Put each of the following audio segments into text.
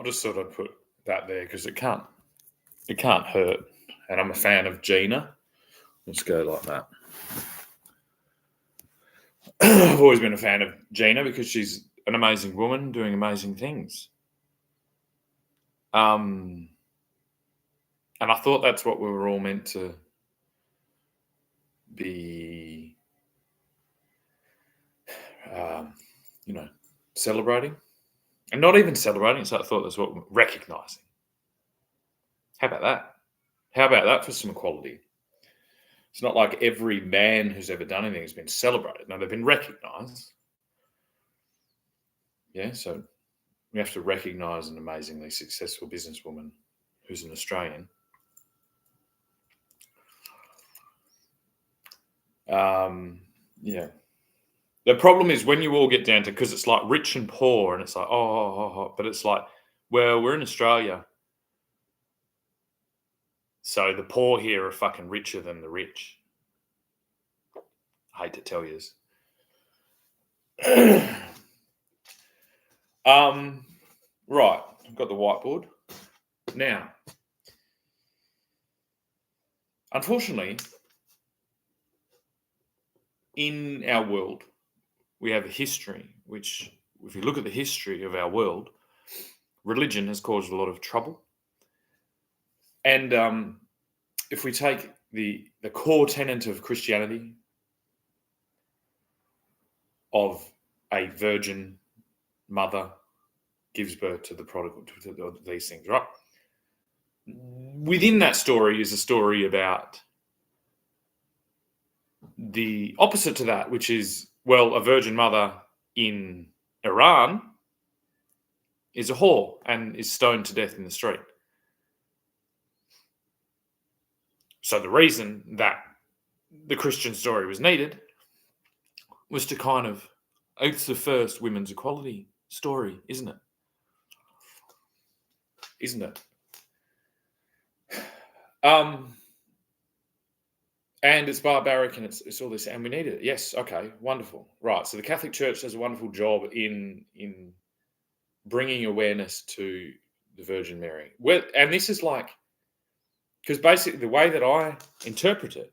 I'll just sort of put that there because it can't hurt. And I'm a fan of Gina. Let's go like that. I've always been a fan of Gina because she's an amazing woman doing amazing things. And I thought that's what we were all meant to be, celebrating. And not even celebrating, so I thought that's what recognising. How about that? How about that for some equality? It's not like every man who's ever done anything has been celebrated. No, they've been recognised. Yeah, so we have to recognise an amazingly successful businesswoman who's an Australian. Yeah. The problem is when you all get down to, because it's like rich and poor, and it's like, but it's like, well, we're in Australia, so the poor here are fucking richer than the rich. I hate to tell you. Right, I've got the whiteboard. Now, unfortunately, in our world, we have a history which, if you look at the history of our world, religion has caused a lot of trouble. And if we take the core tenet of Christianity of a virgin mother gives birth to the prodigal, to these things, right? Within that story is a story about the opposite to that, which is, well, a virgin mother in Iran is a whore and is stoned to death in the street. So the reason that the Christian story was needed was to kind of, it's the first women's equality story, isn't it? Isn't it? And it's barbaric and it's all this, and we need it. Yes, okay, wonderful. Right, so the Catholic Church does a wonderful job in bringing awareness to the Virgin Mary. And this is like, because basically the way that I interpret it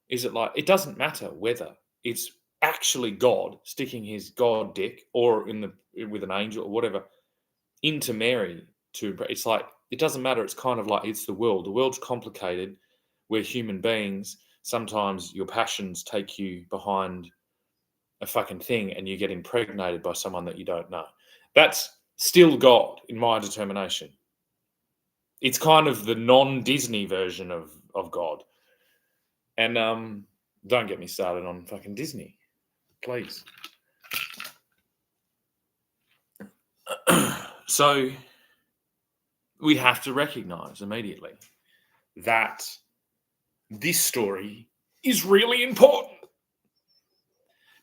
is that, like, it doesn't matter whether it's actually God sticking his God dick or with an angel or whatever into Mary it's like, it doesn't matter. It's kind of like, it's the world. The world's complicated. We're human beings. Sometimes your passions take you behind a fucking thing and you get impregnated by someone that you don't know. That's still God in my determination. It's kind of the non-Disney version of God. And don't get me started on fucking Disney, please. So we have to recognise immediately that this story is really important.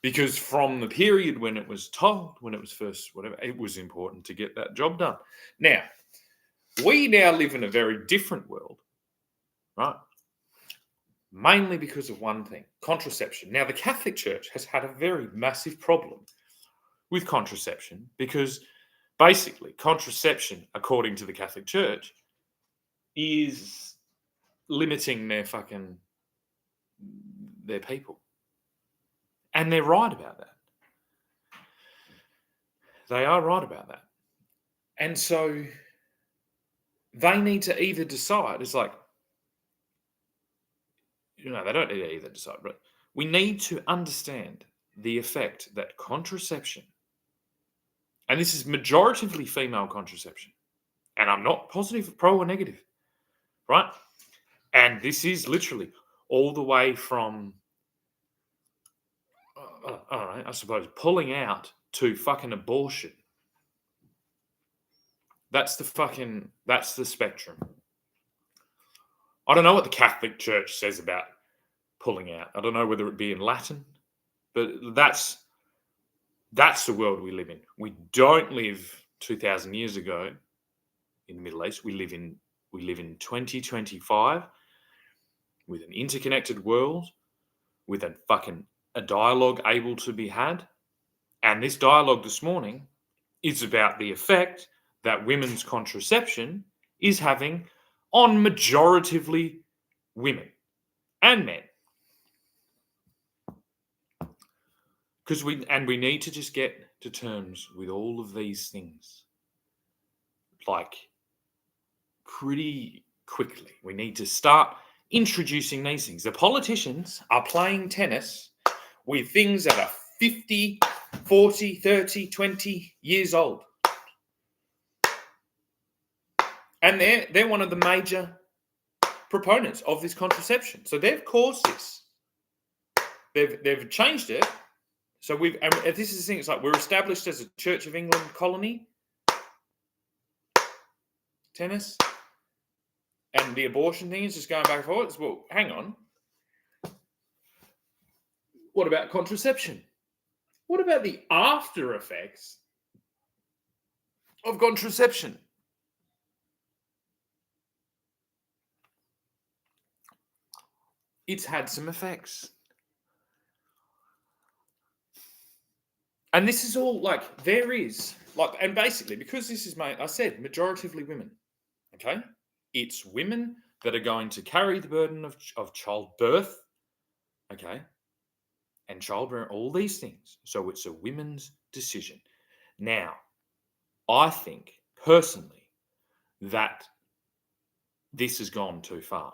Because from the period when it was told, when it was first, whatever, it was important to get that job done. Now, we now live in a very different world, right? Mainly because of one thing, contraception. Now, the Catholic Church has had a very massive problem with contraception because basically contraception, according to the Catholic Church, is limiting their people. And they're right about that. They are right about that. And so they need to either decide, it's like, they don't need to either decide, but we need to understand the effect that contraception, and this is majoritively female contraception, and I'm not positive, pro or negative, right? And this is literally all the way from, I suppose, pulling out to fucking abortion. That's the spectrum. I don't know what the Catholic Church says about pulling out. I don't know whether it be in Latin, but that's the world we live in. We don't live 2,000 years ago in the Middle East. We live in 2025 with an interconnected world, with a dialogue able to be had. And this dialogue this morning is about the effect that women's contraception is having on majoritively women and men. Because we need to just get to terms with all of these things, like, pretty quickly. We need to start introducing these things. The politicians are playing tennis with things that are 50, 40, 30, 20 years old. And they're one of the major proponents of this contraception. So they've caused this. They've changed it. So and this is the thing, it's like we're established as a Church of England colony, tennis, and the abortion thing is just going back and forth. Well, hang on. What about contraception? What about the after effects of contraception? It's had some effects. And this is all like, there is, like, and basically, because this is, I said, majoritively women, okay? It's women that are going to carry the burden of childbirth, okay? And childbearing, all these things. So it's a women's decision. Now, I think, personally, that this has gone too far.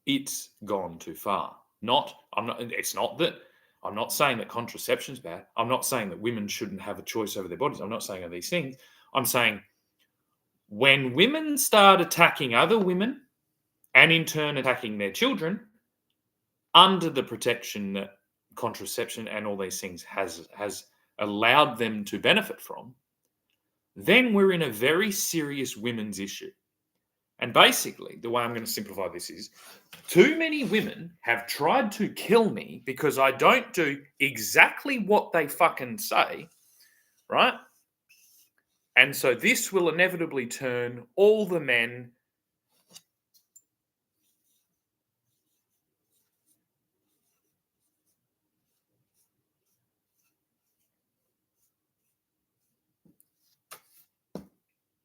It's gone too far. I'm not saying that contraception's bad. I'm not saying that women shouldn't have a choice over their bodies. I'm not saying all these things. I'm saying when women start attacking other women and in turn attacking their children under the protection that contraception and all these things has allowed them to benefit from, then we're in a very serious women's issue. And basically, the way I'm going to simplify this is, too many women have tried to kill me because I don't do exactly what they fucking say, right? And so this will inevitably turn all the men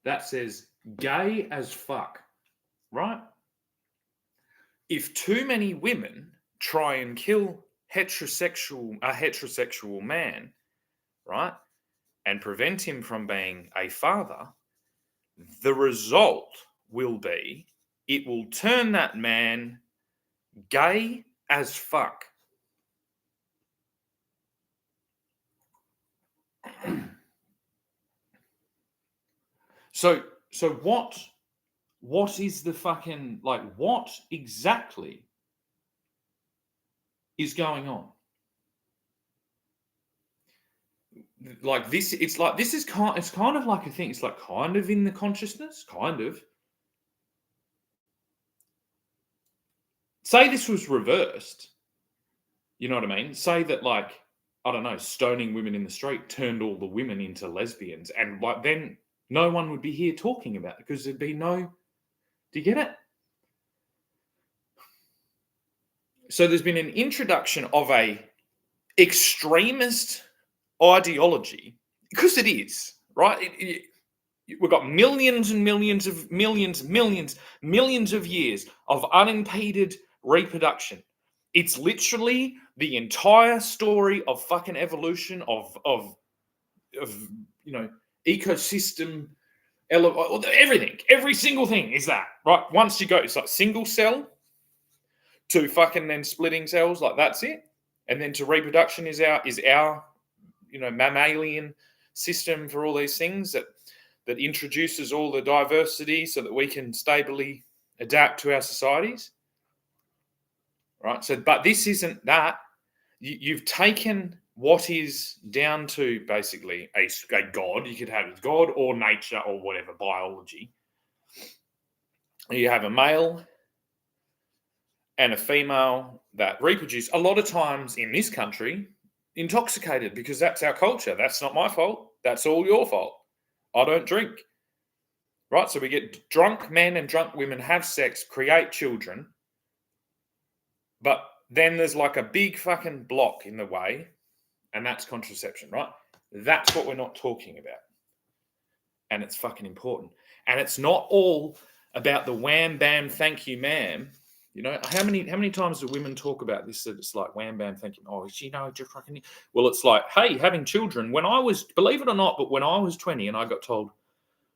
that says gay as fuck, right? If too many women try and kill a heterosexual man, right, and prevent him from being a father, the result will be it will turn that man gay as fuck. So what is the fucking, like, what exactly is going on? Like this, it's like, this is it's kind of like a thing. It's like kind of in the consciousness, kind of. Say this was reversed. You know what I mean? Say that, like, I don't know, stoning women in the street turned all the women into lesbians, and like then no one would be here talking about it because there'd be no. Do you get it? So there's been an introduction of a extremist ideology, because it is, right? We've got millions and millions of years of unimpeded reproduction. It's literally the entire story of fucking evolution of you know, ecosystem, everything. Every single thing is that, right? Once you go, it's like single cell to fucking then splitting cells, like that's it. And then to reproduction is our you know, mammalian system for all these things that introduces all the diversity so that we can stably adapt to our societies, right? So, but this isn't that. You've taken what is down to basically a god. You could have it God or nature or whatever, biology. You have a male and a female that reproduce, a lot of times in this country, intoxicated, because that's our culture. That's not my fault. That's all your fault. I don't drink. Right? So we get drunk men and drunk women have sex, create children. But then there's like a big fucking block in the way, and that's contraception, right? That's what we're not talking about. And it's fucking important. And it's not all about the wham, bam, thank you, ma'am. You know, how many times do women talk about this? That it's like wham, bam, thank you. Oh, you know, just fucking. Well, it's like, hey, having children. When I was, believe it or not, but when I was 20 and I got told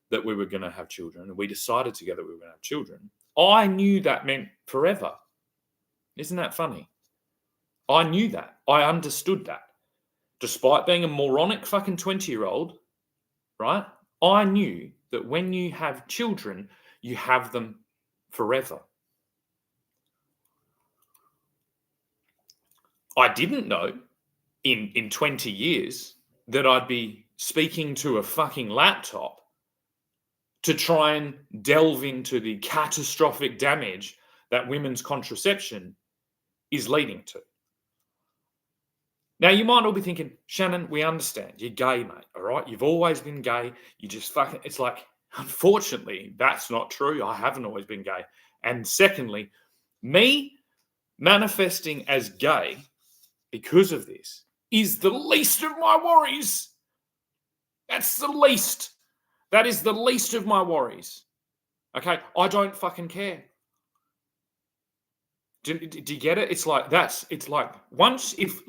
that we were going to have children and we decided together we were going to have children, I knew that meant forever. Isn't that funny? I knew that. I understood that. Despite being a moronic fucking 20-year-old, right? I knew that when you have children, you have them forever. I didn't know in 20 years that I'd be speaking to a fucking laptop to try and delve into the catastrophic damage that women's contraception is leading to. Now, you might all be thinking, Shannon, we understand. You're gay, mate, all right? You've always been gay. You just fucking... It's like, unfortunately, that's not true. I haven't always been gay. And secondly, me manifesting as gay because of this is the least of my worries. That's the least. That is the least of my worries. Okay? I don't fucking care. Do you get it? It's like it's like once if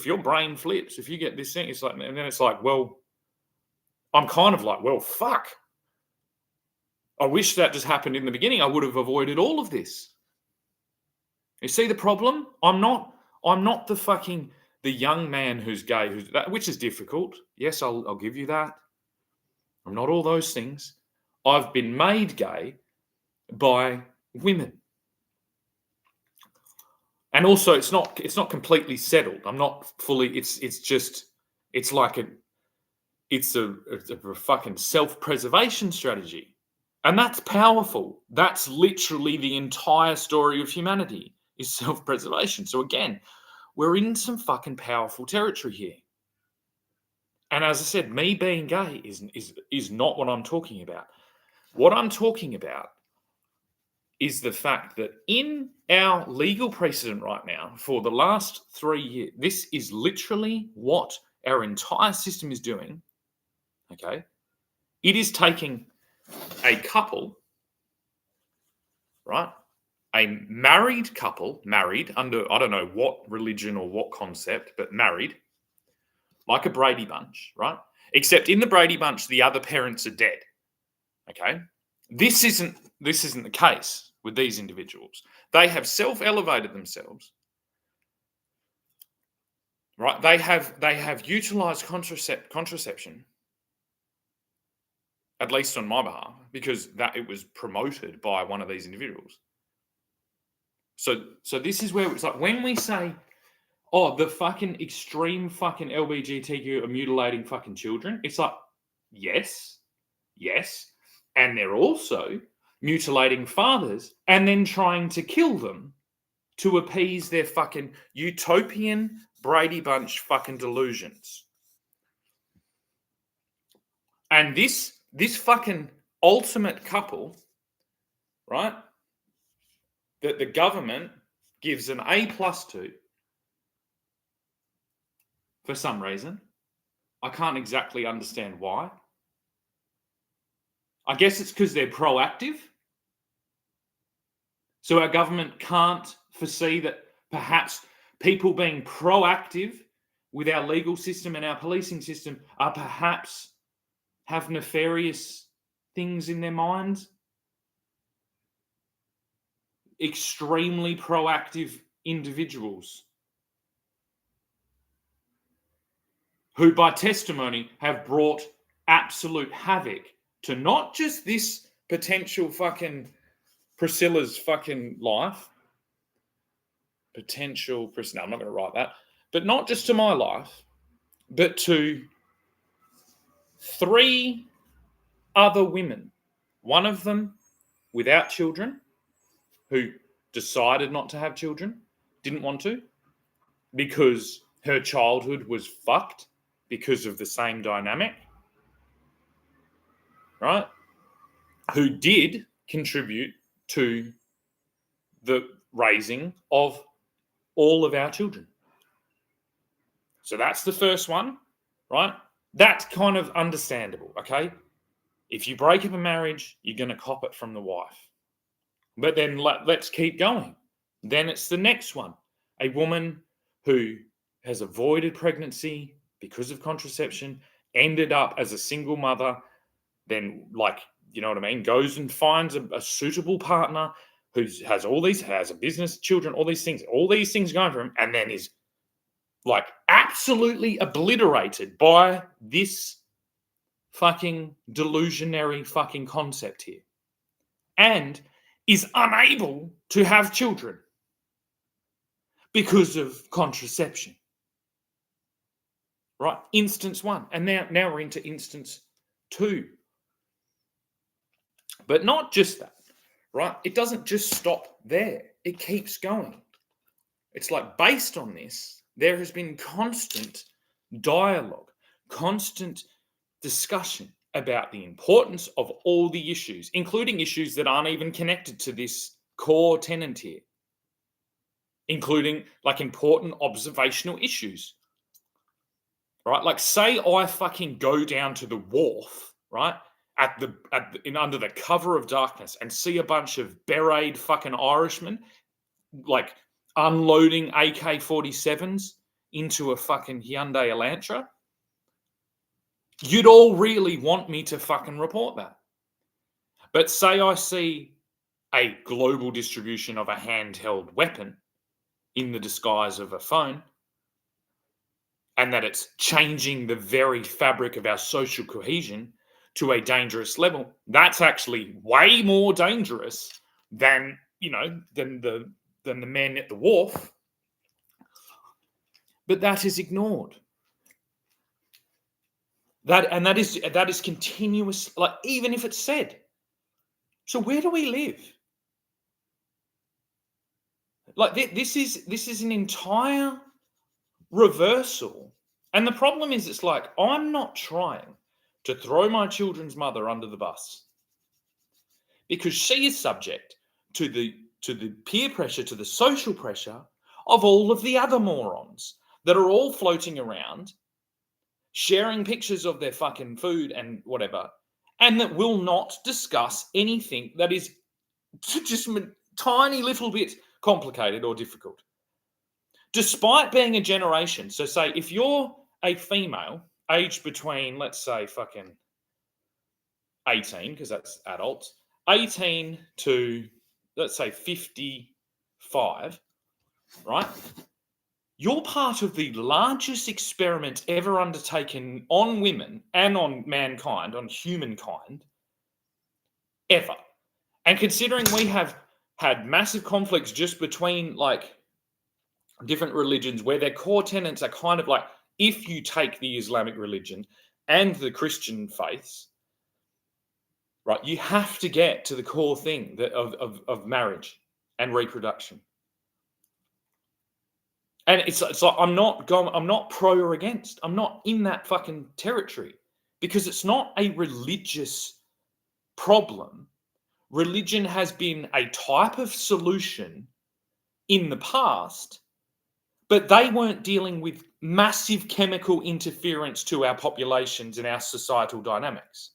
your brain flips, if you get this thing, it's like, and then it's like, well, I'm kind of like, well, fuck. I wish that just happened in the beginning. I would have avoided all of this. You see the problem? I'm not the young man who's gay, which is difficult. Yes, I'll give you that. I'm not all those things. I've been made gay by women. And also, it's not completely settled. I'm not fully. It's a fucking self-preservation strategy, and that's powerful. That's literally the entire story of humanity is self-preservation. So again, we're in some fucking powerful territory here. And as I said, me being gay is not what I'm talking about. What I'm talking about is the fact that in our legal precedent right now, for the last 3 years, this is literally what our entire system is doing, okay? It is taking a couple, right? A married couple, married under, I don't know what religion or what concept, but married, like a Brady Bunch, right? Except in the Brady Bunch, the other parents are dead, okay? This isn't the case with these individuals. They have self-elevated themselves, right? They have utilized contraception, at least on my behalf, because that it was promoted by one of these individuals. So this is where it's like when we say, oh, the fucking extreme fucking LGBTQ are mutilating fucking children, it's like, yes, and they're also mutilating fathers and then trying to kill them to appease their fucking utopian Brady Bunch fucking delusions. And this fucking ultimate couple, right, that the government gives an A+ to for some reason. I can't exactly understand why. I guess it's because they're proactive. So our government can't foresee that perhaps people being proactive with our legal system and our policing system are perhaps have nefarious things in their minds. Extremely proactive individuals who by testimony have brought absolute havoc to not just this potential fucking Priscilla's fucking life. No, I'm not going to write that. But not just to my life, but to 3 other women. One of them without children, who decided not to have children, didn't want to, because her childhood was fucked because of the same dynamic, right? Who did contribute to the raising of all of our children. So that's the first one. right? That's kind of understandable, okay? If you break up a marriage, you're going to cop it from the wife. But then let's keep going. Then it's the next one. A woman who has avoided pregnancy because of contraception, ended up as a single mother, then, like, you know what I mean, goes and finds a suitable partner who has has a business, children, all these things going for him, and then is like absolutely obliterated by this fucking delusionary fucking concept here, and is unable to have children because of contraception. Right? Instance one. And now we're into instance two. But not just that, right? It doesn't just stop there. It keeps going. It's like, based on this, there has been constant dialogue, constant discussion about the importance of all the issues, including issues that aren't even connected to this core tenet here, including like important observational issues, right? Like, say I fucking go down to the wharf, right, under the cover of darkness, and see a bunch of berated fucking Irishmen like unloading AK-47s into a fucking Hyundai Elantra. You'd all really want me to fucking report that. But say I see a global distribution of a handheld weapon in the disguise of a phone, and that it's changing the very fabric of our social cohesion to a dangerous level. That's actually way more dangerous than, than the men at the wharf. But that is ignored. That is continuous, like, even if it's said. So where do we live? Like, this is an entire reversal. And the problem is, it's like, I'm not trying to throw my children's mother under the bus, because she is subject to the peer pressure, to the social pressure of all of the other morons that are all floating around, sharing pictures of their fucking food and whatever, and that will not discuss anything that is just a tiny little bit complicated or difficult. Despite being a generation, so say if you're a female aged between, let's say, fucking 18, because that's adults, 18 to, let's say, 55, right? You're part of the largest experiment ever undertaken on women and on mankind, on humankind, ever. And considering we have had massive conflicts just between, like, different religions, where their core tenets are kind of like, if you take the Islamic religion and the Christian faiths, right, you have to get to the core thing of marriage and reproduction. And it's like, I'm not pro or against. I'm not in that fucking territory, because it's not a religious problem. Religion has been a type of solution in the past, but they weren't dealing with massive chemical interference to our populations and our societal dynamics,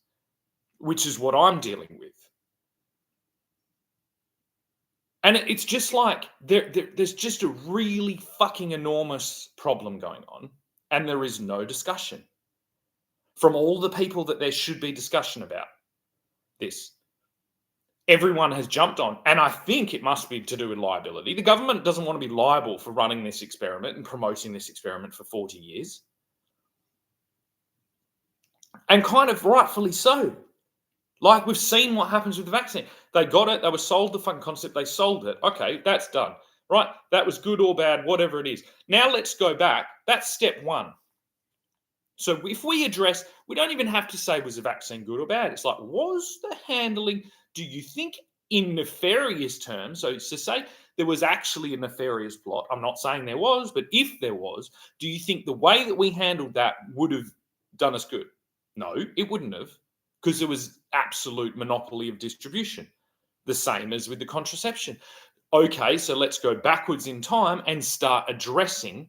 which is what I'm dealing with. And it's just like there's just a really fucking enormous problem going on, and there is no discussion from all the people that there should be discussion about this. Everyone has jumped on, and I think it must be to do with liability. The government doesn't want to be liable for running this experiment and promoting this experiment for 40 years. And kind of rightfully so. Like, we've seen what happens with the vaccine. They got it, they were sold the fucking concept, they sold it. Okay, that's done. Right? That was good or bad, whatever it is. Now let's go back. That's step one. So if we address, we don't even have to say, was the vaccine good or bad? It's like, was the handling, do you think in nefarious terms, so to say there was actually a nefarious plot, I'm not saying there was, but if there was, do you think the way that we handled that would have done us good? No, it wouldn't have, because there was absolute monopoly of distribution, the same as with the contraception. Okay, so let's go backwards in time and start addressing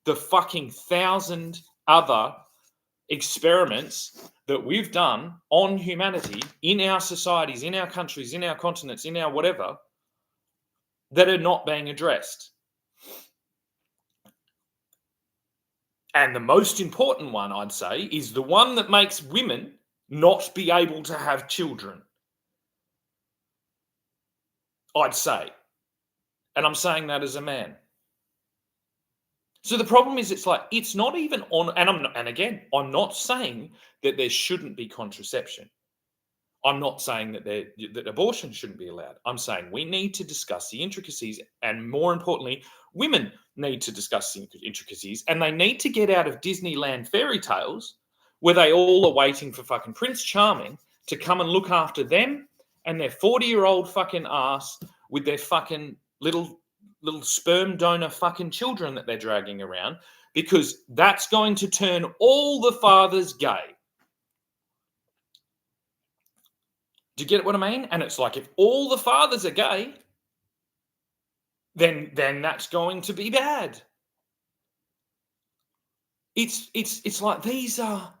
the fucking 1,000 other experiments that we've done on humanity in our societies, in our countries, in our continents, in our whatever, that are not being addressed. And the most important one, I'd say, is the one that makes women not be able to have children. I'd say. And I'm saying that as a man. So the problem is, it's not even on, and again, I'm not saying that there shouldn't be contraception. I'm not saying that abortion shouldn't be allowed. I'm saying we need to discuss the intricacies, and more importantly, women need to discuss the intricacies, and they need to get out of Disneyland fairy tales where they all are waiting for fucking Prince Charming to come and look after them and their 40-year-old fucking ass with their fucking little sperm donor fucking children that they're dragging around, because that's going to turn all the fathers gay. Do you get what I mean? And it's like, if all the fathers are gay, then that's going to be bad. It's like these are.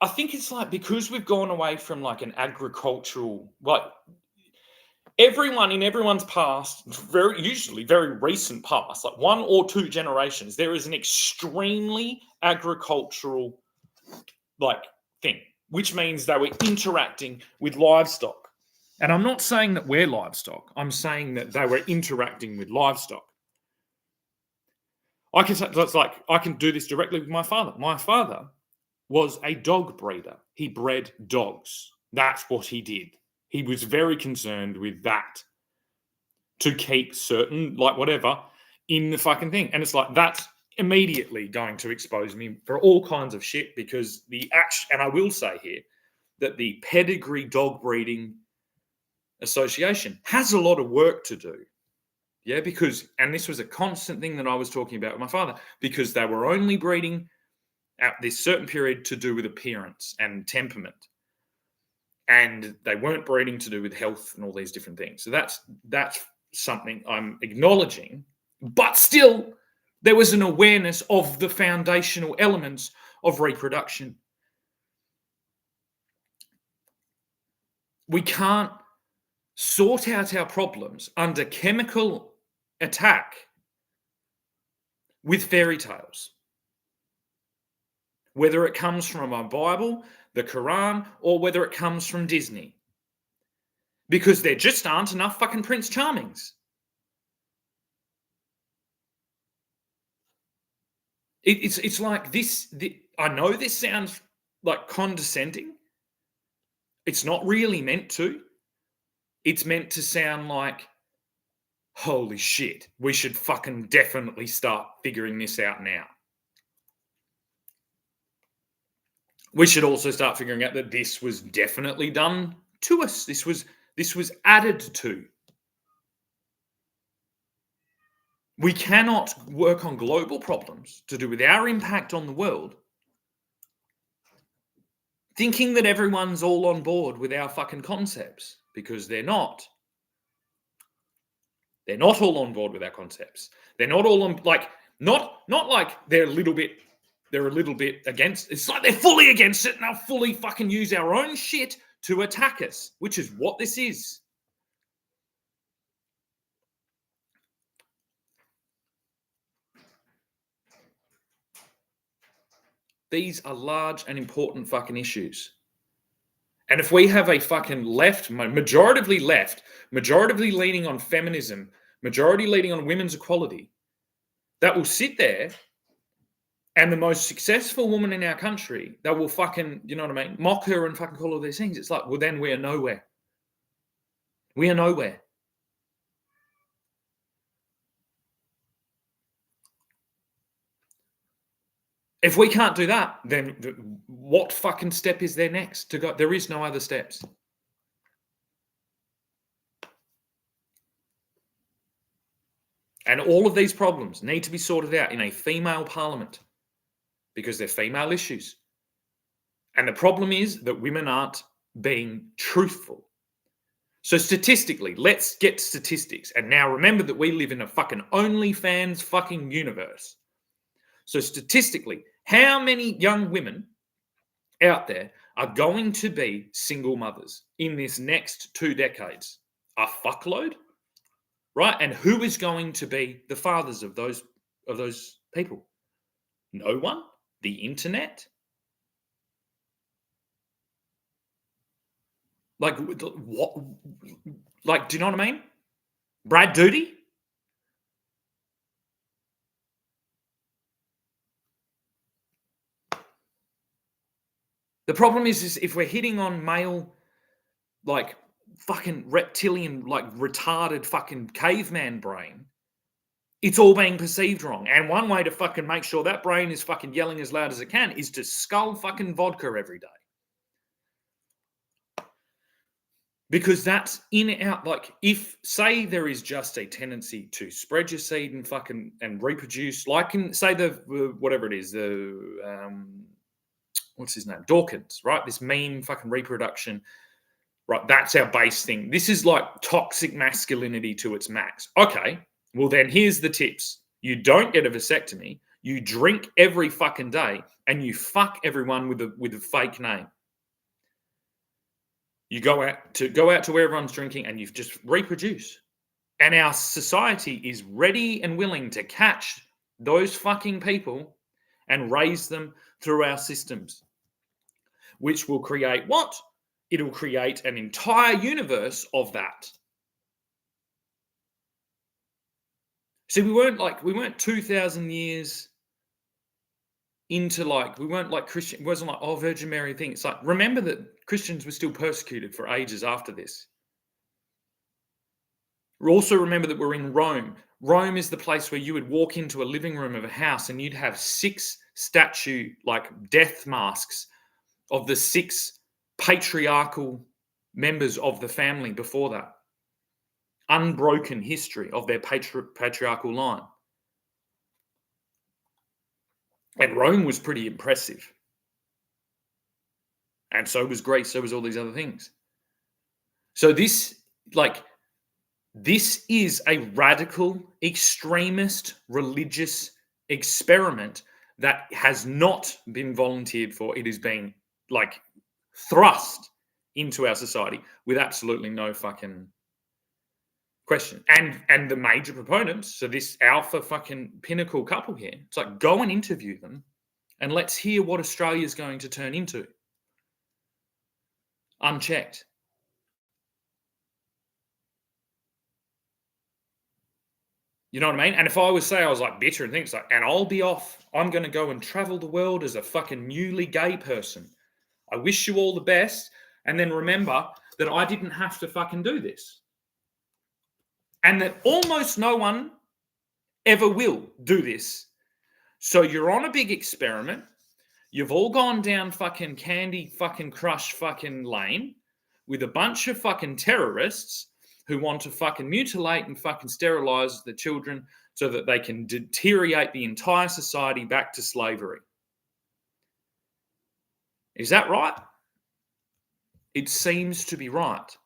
I think it's like, because we've gone away from like an agricultural, like everyone in everyone's past, usually very recent past, like 1 or 2 generations, there is an extremely agricultural like thing, which means they were interacting with livestock. And I'm not saying that we're livestock. I'm saying that they were interacting with livestock. I can do this directly with my father. My father was a dog breeder. He bred dogs. That's what he did. He was very concerned with that, to keep certain, like whatever, in the fucking thing. And it's like, that's immediately going to expose me for all kinds of shit, because and I will say here that the Pedigree Dog Breeding Association has a lot of work to do. Yeah, and this was a constant thing that I was talking about with my father, because they were only breeding at this certain period to do with appearance and temperament. And they weren't breeding to do with health and all these different things. So that's something I'm acknowledging. But still, there was an awareness of the foundational elements of reproduction. We can't sort out our problems under chemical attack with fairy tales, whether it comes from a Bible, the Quran, or whether it comes from Disney, because there just aren't enough fucking Prince Charmings. It's like this. I know this sounds like condescending. It's not really meant to. It's meant to sound like, holy shit, we should fucking definitely start figuring this out now. We should also start figuring out that this was definitely done to us. This was added to. We cannot work on global problems to do with our impact on the world thinking that everyone's all on board with our fucking concepts, because they're not. They're not all on board with our concepts. They're not all on, like, not like they're a little bit against. It's like they're fully against it, and they'll fully fucking use our own shit to attack us, which is what this is. These are large and important fucking issues. And if we have a fucking majoritively leaning on feminism, majority leaning on women's equality, that will sit there, and the most successful woman in our country, that will fucking, you know what I mean, mock her and fucking call all these things. It's like, well, then we are nowhere. We are nowhere. If we can't do that, then what fucking step is there next to go? There is no other steps. And all of these problems need to be sorted out in a female parliament, because they're female issues. And the problem is that women aren't being truthful. So statistically, let's get statistics. And now remember that we live in a fucking OnlyFans fucking universe. So statistically, How many young women out there are going to be single mothers in this next 2 decades? A fuckload, right? And who is going to be the fathers of those people? No one? The internet? Like what? Like, do you know what I mean? Brad Doody? The problem is if we're hitting on male, like fucking reptilian, like retarded fucking caveman brain, it's all being perceived wrong. And one way to fucking make sure that brain is fucking yelling as loud as it can is to skull fucking vodka every day. Because that's in out, like, if say there is just a tendency to spread your seed and fucking and reproduce, like in say the whatever it is, the what's his name? Dawkins, right? This mean fucking reproduction, right? That's our base thing. This is like toxic masculinity to its max. Okay, well then here's the tips. You don't get a vasectomy, you drink every fucking day, and you fuck everyone with a fake name. You go out to where everyone's drinking and you just reproduce. And our society is ready and willing to catch those fucking people and raise them through our systems, which will create what? It'll create an entire universe of that. See, we weren't 2,000 years into we weren't like Christian, it wasn't like, oh, Virgin Mary thing. It's like, remember that Christians were still persecuted for ages after this. Also remember that we're in Rome. Rome is the place where you would walk into a living room of a house and you'd have 6 statue, like death masks of the 6 patriarchal members of the family before that. Unbroken history of their patriarchal line. And Rome was pretty impressive. And so was Greece, so was all these other things. So this is a radical, extremist, religious experiment that has not been volunteered for. It is being thrust into our society with absolutely no fucking question. And the major proponents, so this alpha fucking pinnacle couple here, it's like, go and interview them and let's hear what Australia's going to turn into. Unchecked. You know what I mean? And if I was, say, I was like bitter and things and I'll be off, I'm going to go and travel the world as a fucking newly gay person. I wish you all the best. And then remember that I didn't have to fucking do this. And that almost no one ever will do this. So you're on a big experiment. You've all gone down fucking Candy fucking Crush fucking lane with a bunch of fucking terrorists who want to fucking mutilate and fucking sterilize the children so that they can deteriorate the entire society back to slavery. Is that right? It seems to be right.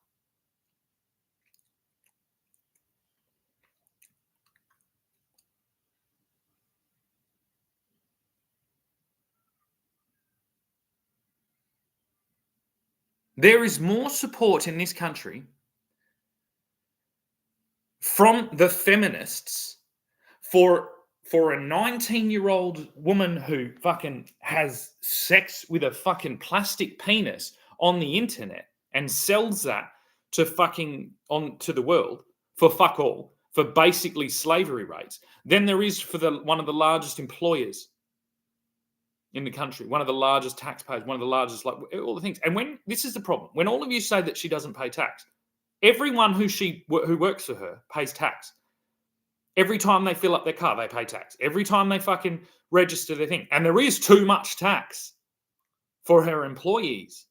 There is more support in this country from the feminists for a 19-year-old woman who fucking has sex with a fucking plastic penis on the internet and sells that to fucking to the world for fuck all, for basically slavery rates, than there is for one of the largest employers in the country, one of the largest taxpayers, one of the largest, all the things. And when this is the problem, when all of you say that she doesn't pay tax, everyone who works for her pays tax. Every time they fill up their car, they pay tax. Every time they fucking register their thing. And there is too much tax for her employees.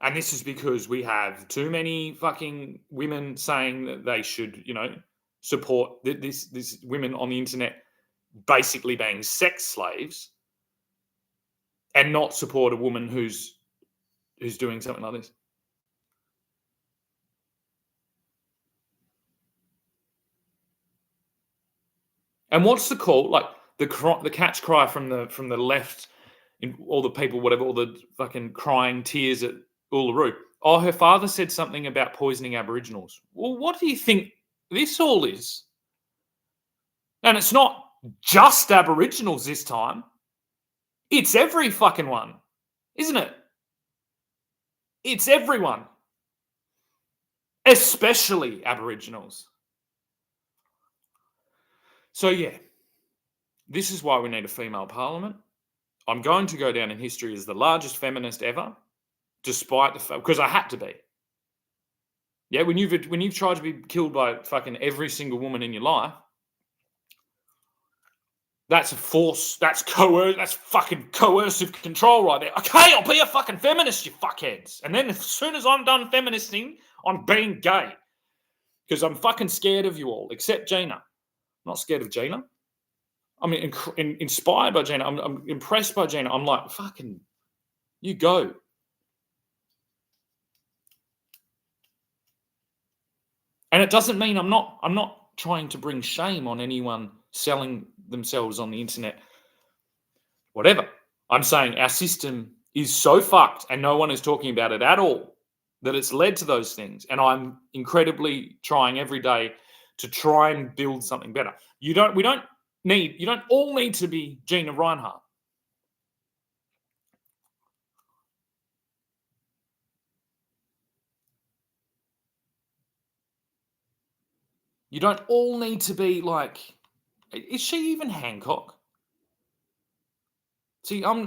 And this is because we have too many fucking women saying that they should, support this women on the internet basically being sex slaves and not support a woman who's doing something like this. And what's the call? the catch cry from the left, in all the people, whatever, all the fucking crying tears at Uluru. Oh, her father said something about poisoning Aboriginals. Well, what do you think this all is? And it's not just Aboriginals this time. It's every fucking one, isn't it? It's everyone, especially Aboriginals. So yeah, this is why we need a female parliament. I'm going to go down in history as the largest feminist ever, despite the fact, because I had to be. Yeah, when you've tried to be killed by fucking every single woman in your life, that's a force. That's fucking coercive control right there. Okay, I'll be a fucking feminist, you fuckheads. And then as soon as I'm done feministing, I'm being gay. Because I'm fucking scared of you all, except Gina. I'm not scared of Gina. I'm inspired by Gina. I'm impressed by Gina. I'm like, fucking, you go. And it doesn't mean I'm not trying to bring shame on anyone selling themselves on the internet. Whatever. I'm saying our system is so fucked and no one is talking about it at all that it's led to those things. And I'm incredibly trying every day to try and build something better. You don't all need to be Gina Rinehart. You don't all need to be like, is she even Hancock? See, I'm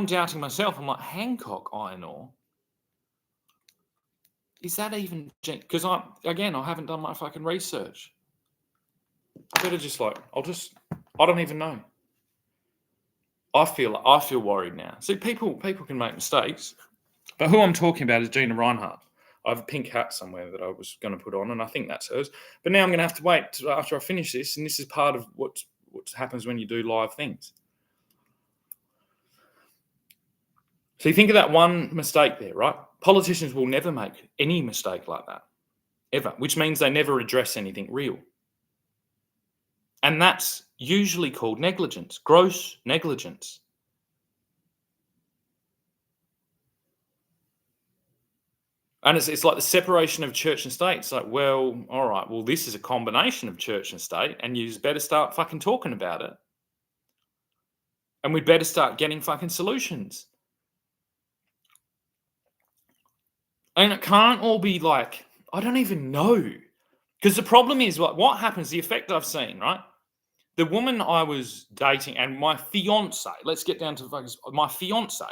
doubting myself. I'm like, Hancock iron ore? Is that even, because I haven't done my fucking research. I better just I don't even know. I feel worried now. See, people can make mistakes, but who I'm talking about is Gina Rinehart. I have a pink hat somewhere that I was going to put on, and I think that's hers. But now I'm going to have to wait after I finish this, and this is part of what happens when you do live things. So you think of that one mistake there, right? Politicians will never make any mistake like that, ever, which means they never address anything real. And that's usually called negligence, gross negligence. And it's like the separation of church and state. It's like, well, all right, well, this is a combination of church and state, and you better start fucking talking about it. And we'd better start getting fucking solutions. And it can't all be like, I don't even know. Because the problem is, what happens, the effect I've seen, right? The woman I was dating and my fiance, let's get down to focus, my fiance,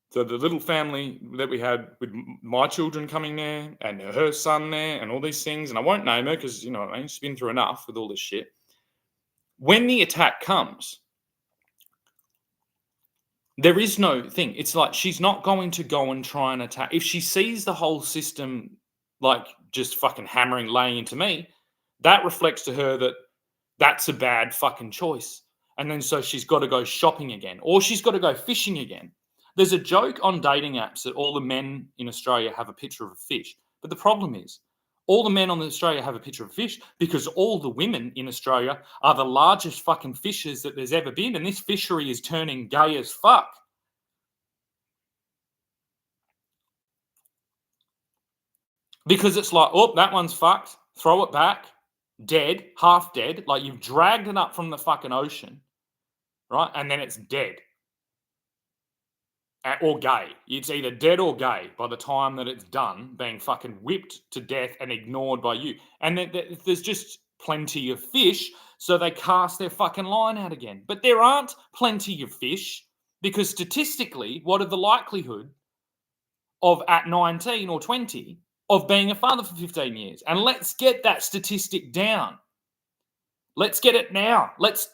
so the little family that we had with my children coming there and her son there and all these things, and I won't name her because, you know what I mean, she's been through enough with all this shit. When the attack comes, there is no thing. It's like she's not going to go and try and attack. If she sees the whole system like just fucking hammering, laying into me, that reflects to her that that's a bad fucking choice. And then so she's got to go shopping again, or she's got to go fishing again. There's a joke on dating apps that all the men in Australia have a picture of a fish. But the problem is, all the men on Australia have a picture of a fish because all the women in Australia are the largest fucking fishers that there's ever been. And this fishery is turning gay as fuck. Because it's like, oh, that one's fucked. Throw it back. Dead, half dead. Like you've dragged it up from the fucking ocean, right? And then it's dead. Or gay. It's either dead or gay by the time that it's done, being fucking whipped to death and ignored by you. And there's just plenty of fish, so they cast their fucking line out again. But there aren't plenty of fish because statistically, what are the likelihood of at 19 or 20 of being a father for 15 years? And let's get that statistic down. Let's get it now. Let's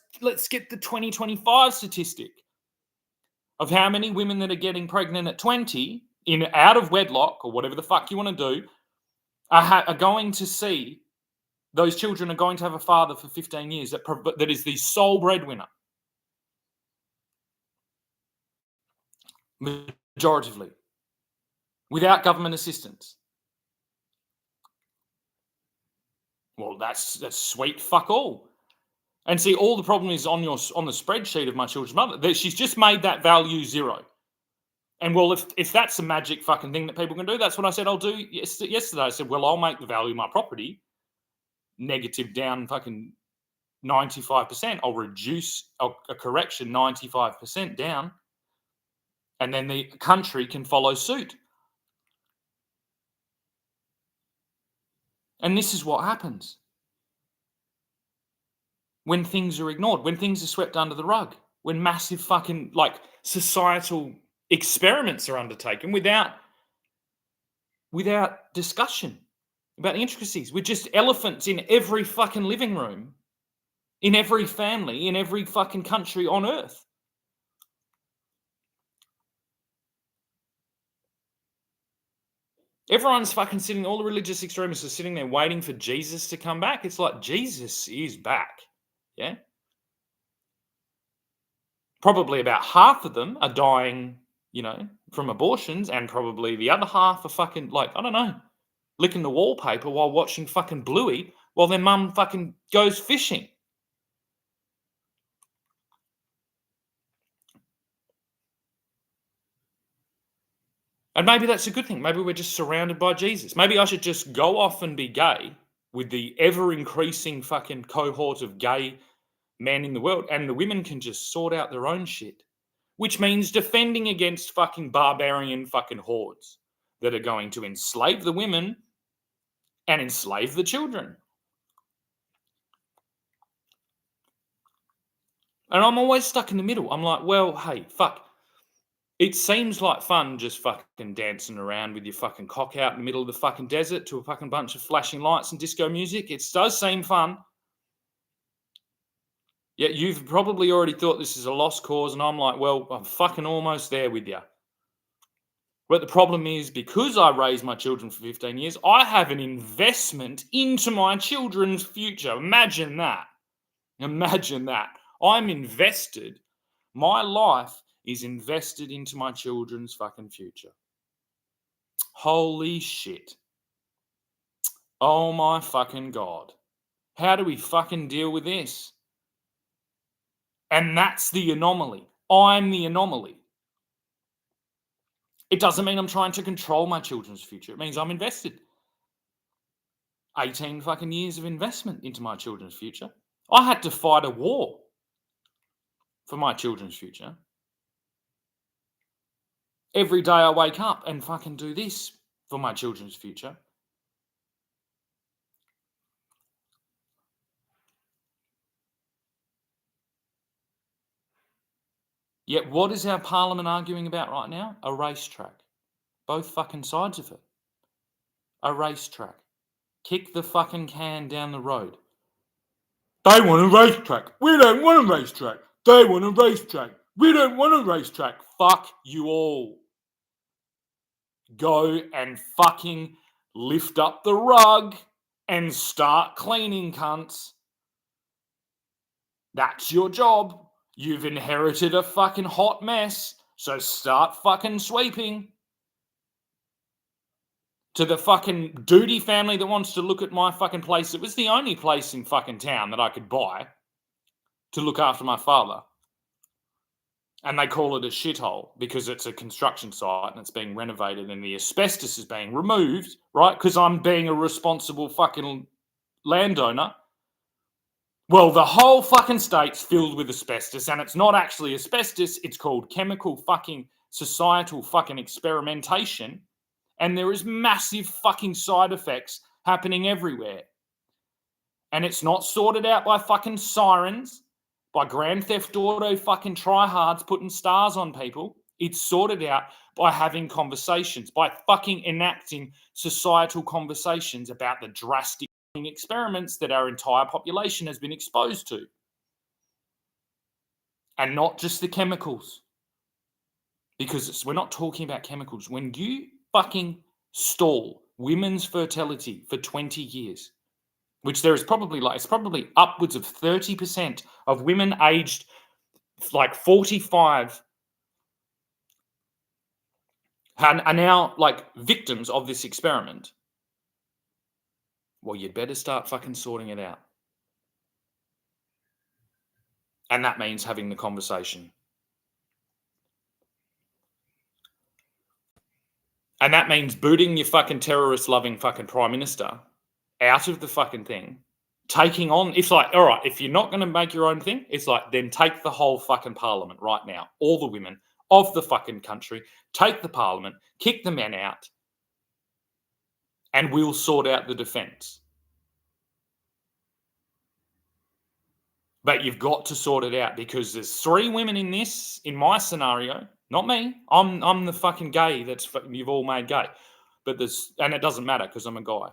get the 2025 statistic of how many women that are getting pregnant at 20 in out of wedlock or whatever the fuck you want to do are going to see those children are going to have a father for 15 years that is the sole breadwinner. Majoritively. Without government assistance. Well, that's sweet fuck all. And see, all the problem is on the spreadsheet of my children's mother, that she's just made that value 0. And well, if that's the magic fucking thing that people can do, that's what I said I'll do yesterday. I said, well, I'll make the value of my property negative down fucking 95%. I'll reduce a correction 95% down, and then the country can follow suit. And this is what happens when things are ignored, when things are swept under the rug, when massive fucking like societal experiments are undertaken without discussion about the intricacies. We're just elephants in every fucking living room, in every family, in every fucking country on earth. Everyone's fucking sitting, all the religious extremists are sitting there waiting for Jesus to come back. It's like, Jesus is back. Yeah. Probably about half of them are dying, from abortions, and probably the other half are fucking, like, I don't know, licking the wallpaper while watching fucking Bluey while their mum fucking goes fishing. And maybe that's a good thing. Maybe we're just surrounded by Jesus. Maybe I should just go off and be gay with the ever-increasing fucking cohort of gay men in the world, and the women can just sort out their own shit, which means defending against fucking barbarian fucking hordes that are going to enslave the women and enslave the children. And I'm always stuck in the middle. I'm like, well, hey, fuck. It seems like fun just fucking dancing around with your fucking cock out in the middle of the fucking desert to a fucking bunch of flashing lights and disco music. It does seem fun. Yet you've probably already thought this is a lost cause, and I'm like, well, I'm fucking almost there with you. But the problem is, because I raised my children for 15 years, I have an investment into my children's future. Imagine that. Imagine that. I'm invested. My life is invested into my children's fucking future. Holy shit. Oh my fucking God. How do we fucking deal with this? And that's the anomaly. I'm the anomaly. It doesn't mean I'm trying to control my children's future. It means I'm invested. 18 fucking years of investment into my children's future. I had to fight a war for my children's future. Every day I wake up and fucking do this for my children's future. Yet what is our parliament arguing about right now? A racetrack. Both fucking sides of it. A racetrack. Kick the fucking can down the road. They want a racetrack. We don't want a racetrack. They want a racetrack. We don't want a racetrack. Fuck you all. Go and fucking lift up the rug and start cleaning, cunts. That's your job. You've inherited a fucking hot mess, so start fucking sweeping. To the fucking duty family that wants to look at my fucking place, it was the only place in fucking town that I could buy to look after my father. And they call it a shithole because it's a construction site and it's being renovated and the asbestos is being removed, right? Because I'm being a responsible fucking landowner. Well, the whole fucking state's filled with asbestos, and it's not actually asbestos. It's called chemical fucking societal fucking experimentation. And there is massive fucking side effects happening everywhere. And it's not sorted out by fucking sirens, by Grand Theft Auto fucking tryhards putting stars on people. It's sorted out by having conversations, by fucking enacting societal conversations about the drastic experiments that our entire population has been exposed to. And not just the chemicals. Because we're not talking about chemicals. When you fucking stall women's fertility for 20 years, which there is probably it's probably upwards of 30% of women aged like 45 are now like victims of this experiment. Well, you'd better start fucking sorting it out. And that means having the conversation. And that means booting your fucking terrorist-loving fucking prime minister out of the fucking thing, taking on, it's like, all right, if you're not going to make your own thing, it's like, then take the whole fucking parliament right now, all the women of the fucking country, take the parliament, kick the men out, and we'll sort out the defence. But you've got to sort it out because there's 3 women in this, in my scenario, not me. I'm the fucking gay that's you've all made gay. But and it doesn't matter because I'm a guy.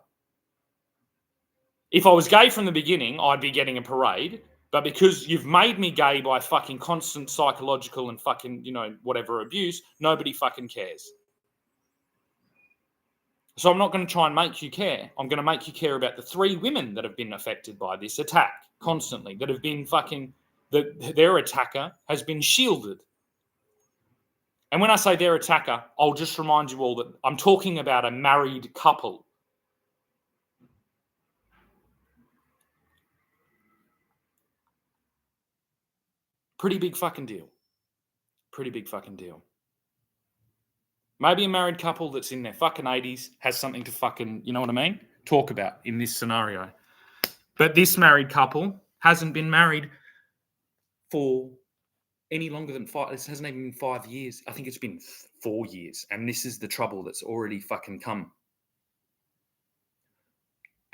If I was gay from the beginning, I'd be getting a parade. But because you've made me gay by fucking constant psychological and fucking, whatever abuse, nobody fucking cares. So I'm not going to try and make you care. I'm going to make you care about the 3 women that have been affected by this attack constantly, that have been fucking, their attacker has been shielded. And when I say their attacker, I'll just remind you all that I'm talking about a married couple. Pretty big fucking deal. Pretty big fucking deal. Maybe a married couple that's in their fucking 80s has something to fucking, you know what I mean? Talk about in this scenario. But this married couple hasn't been married for any longer than 5. This hasn't even been 5 years. I think it's been 4 years. And this is the trouble that's already fucking come.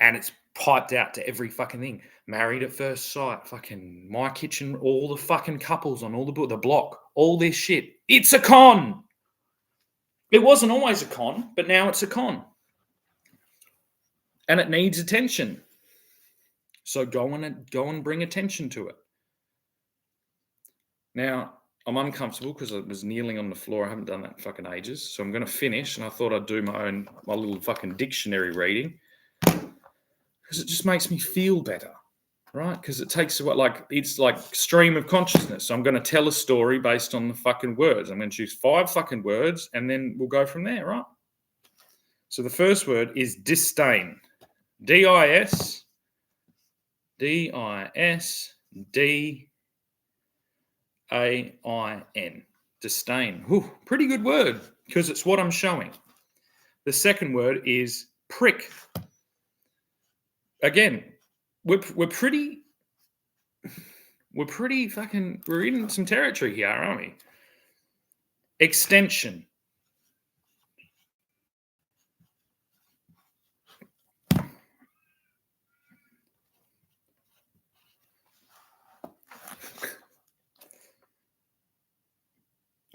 And it's piped out to every fucking thing. Married at First Sight, fucking My Kitchen, all the fucking couples on all the block, all this shit. It's a con. It wasn't always a con, but now it's a con. And it needs attention. So go and bring attention to it. Now, I'm uncomfortable because I was kneeling on the floor. I haven't done that in fucking ages. So I'm going to finish, and I thought I'd do my little fucking dictionary reading because it just makes me feel better, right? Because it takes it's like stream of consciousness. So I'm going to tell a story based on the fucking words. I'm going to choose 5 fucking words, and then we'll go from there, right? So the first word is disdain. D-I-S-D-A-I-N. Disdain. Whew, pretty good word because it's what I'm showing. The second word is prick. Again, we're pretty fucking, we're in some territory here, aren't we? Extension.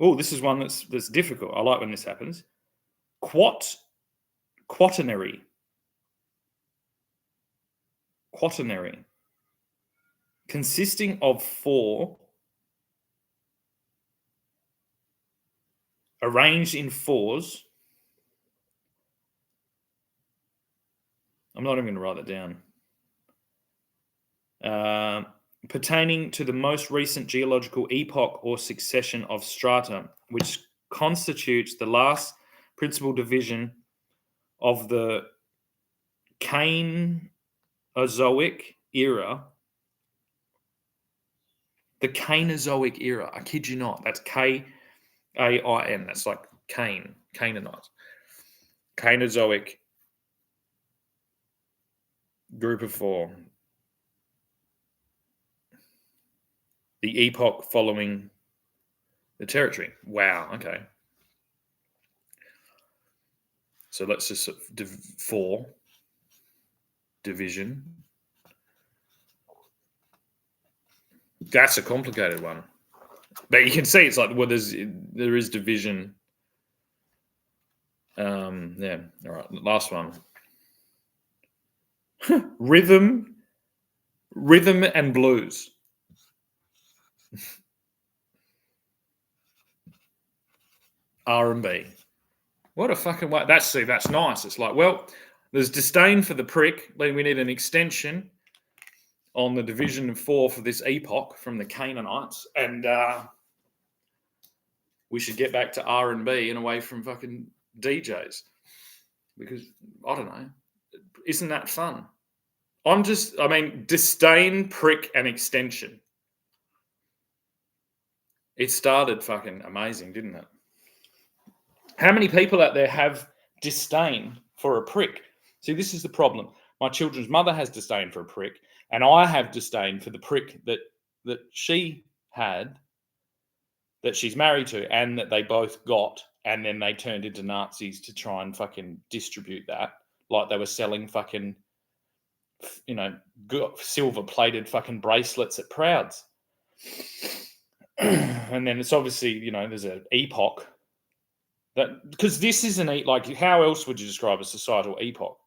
Oh, this is one that's difficult. I like when this happens. Quaternary. Quaternary. Consisting of 4, arranged in 4s. I'm not even going to write that down. Pertaining to the most recent geological epoch or succession of strata, which constitutes the last principal division of the Cainozoic era. The Cainozoic era. I kid you not. That's K-A-I-N. That's like Cain, Canaanites. Cainozoic group of 4. The epoch following the territory. Wow, okay. So let's just 4 division. That's a complicated one. But you can see it's like, well, there is division. Yeah, all right, last one. Rhythm and blues. R&B. What a fucking way. That's nice. It's like, well, there's disdain for the prick. We need an extension on the division of 4 for this epoch from the Canaanites, and we should get back to R&B and away from fucking DJs because I don't know. Isn't that fun? Disdain, prick, and extension. It started fucking amazing, didn't it? How many people out there have disdain for a prick? See, this is the problem. My children's mother has disdain for a prick, and I have disdain for the prick that she had, that she's married to, and that they both got, and then they turned into Nazis to try and fucking distribute that, like they were selling fucking, silver-plated fucking bracelets at Prouds. And then it's obviously, there's an epoch that, because this isn't like, how else would you describe a societal epoch?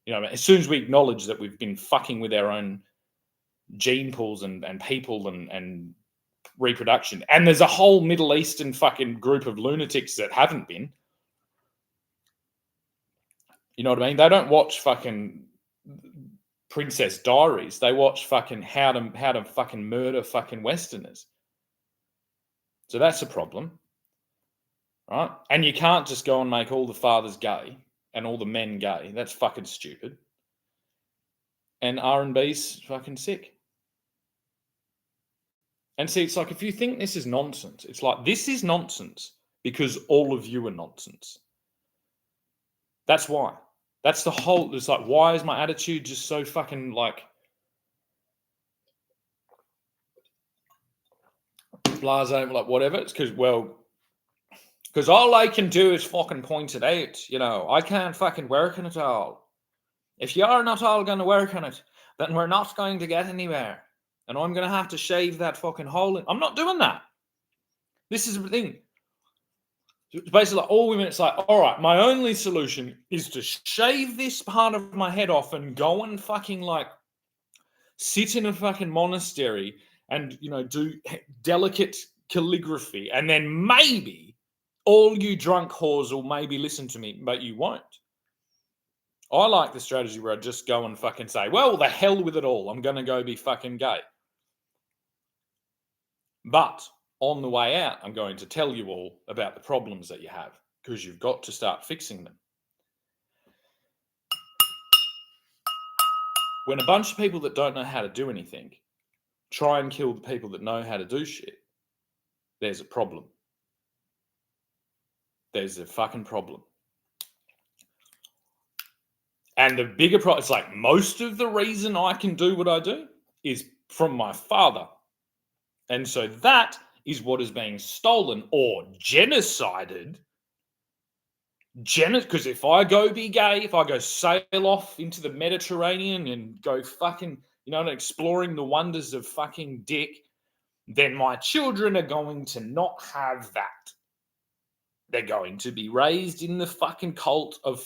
As soon as we acknowledge that we've been fucking with our own gene pools and people and reproduction, and there's a whole Middle Eastern fucking group of lunatics that haven't been. You know what I mean? They don't watch fucking Princess Diaries. They watch fucking how to fucking murder fucking Westerners. So that's a problem, right? And you can't just go and make all the fathers gay and all the men gay. That's fucking stupid. And R&B's fucking sick. And see, it's like, if you think this is nonsense, it's like, this is nonsense because all of you are nonsense. That's why. That's the whole, it's like, why is my attitude just so fucking like blase, like whatever? It's because all I can do is fucking point it out. I can't fucking work on it all. If you're not all going to work on it, then we're not going to get anywhere. And I'm going to have to shave that fucking hole in. I'm not doing that. This is the thing. It's basically like all women, it's like, all right, my only solution is to shave this part of my head off and go and fucking like sit in a fucking monastery and, do delicate calligraphy. And then maybe all you drunk whores will maybe listen to me, but you won't. I like the strategy where I just go and fucking say, well, the hell with it all. I'm going to go be fucking gay. But on the way out, I'm going to tell you all about the problems that you have, because you've got to start fixing them. When a bunch of people that don't know how to do anything try and kill the people that know how to do shit, there's a problem. There's a fucking problem. And the bigger problem, it's like, most of the reason I can do what I do is from my father. And so that is what is being stolen or genocided. Because if I go be gay, if I go sail off into the Mediterranean and go fucking, exploring the wonders of fucking dick, then my children are going to not have that. They're going to be raised in the fucking cult of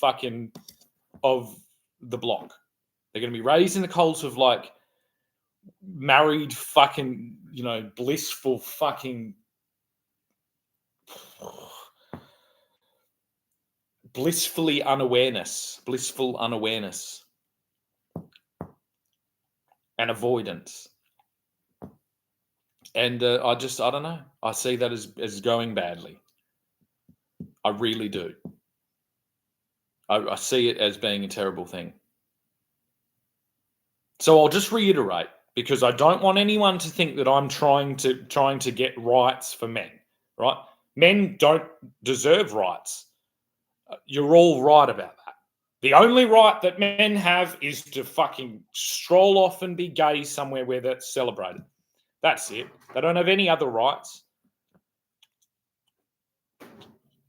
the block. They're going to be raised in the cult of like married fucking, blissful fucking blissful unawareness and avoidance. And I don't know. I see that as going badly. I really do. I see it as being a terrible thing. So I'll just reiterate, because I don't want anyone to think that I'm trying to get rights for men, right? Men don't deserve rights. You're all right about that. The only right that men have is to fucking stroll off and be gay somewhere where that's celebrated. That's it. They don't have any other rights,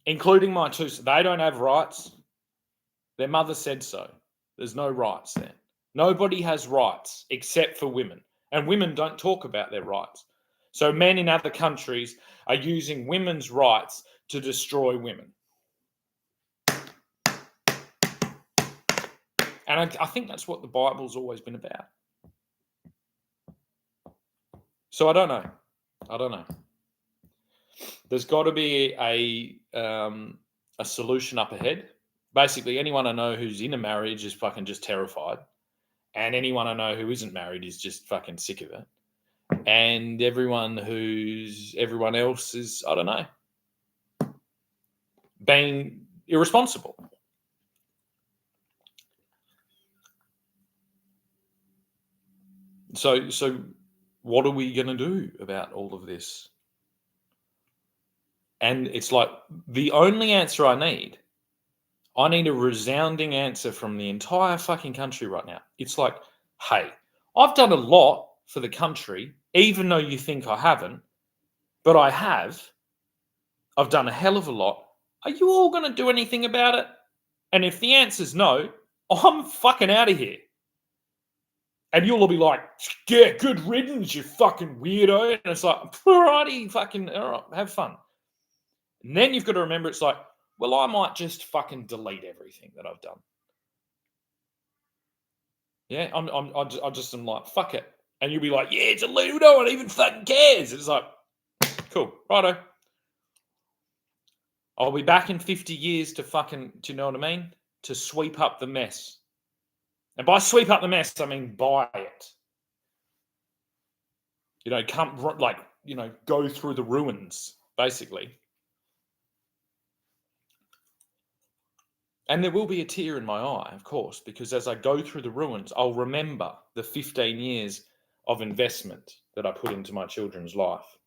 including my two. They don't have rights. Their mother said so. There's no rights there. Nobody has rights except for women. And women don't talk about their rights. So men in other countries are using women's rights to destroy women. And I think that's what the Bible's always been about. So I don't know. There's got to be a solution up ahead. Basically, anyone I know who's in a marriage is fucking just terrified. And anyone I know who isn't married is just fucking sick of it. And everyone else is, I don't know, being irresponsible. So what are we going to do about all of this? And it's like the only answer I need a resounding answer from the entire fucking country right now. It's like, hey, I've done a lot for the country, even though you think I haven't, but I have. I've done a hell of a lot. Are you all going to do anything about it? And if the answer's no, I'm fucking out of here. And you'll all be like, yeah, good riddance, you fucking weirdo. And it's like, alrighty, fucking, all right, have fun. And then you've got to remember, it's like, well, I might just fucking delete everything that I've done. Yeah, I just am like, fuck it. And you'll be like, yeah, delete, no one even fucking cares. It's like, cool, righto. I'll be back in 50 years to fucking, do you know what I mean? To sweep up the mess. And by sweep up the mess, I mean buy it. You know, come, like, you know, go through the ruins, basically. And there will be a tear in my eye, of course, because as I go through the ruins, I'll remember the 15 years of investment that I put into my children's life.